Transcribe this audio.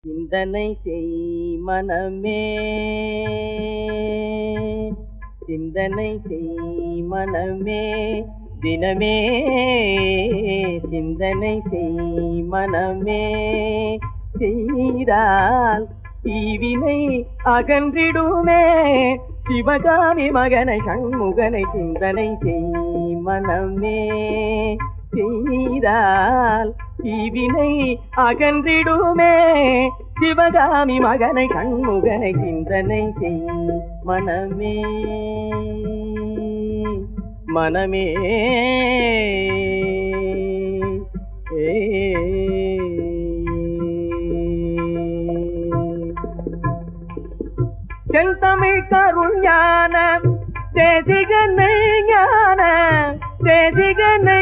சிந்தனை செய் மனமே, சிந்தனை செய் மனமே, தினமே சிந்தனை செய் மனமே. செய்தால் தீவினை அகன்றிடுமே, சிவகாமி மகனை சண்முகனை சிந்தனை செய் மனமே. செய்தால் தீவினை அகன்றிடுமே, சிவகாமி மகனை சண்முகனை சிந்தனை செய் மனமே. மனமே செந்தமிழ் கருள் ஞான தேசிகனை, ஞான தேசிகனை.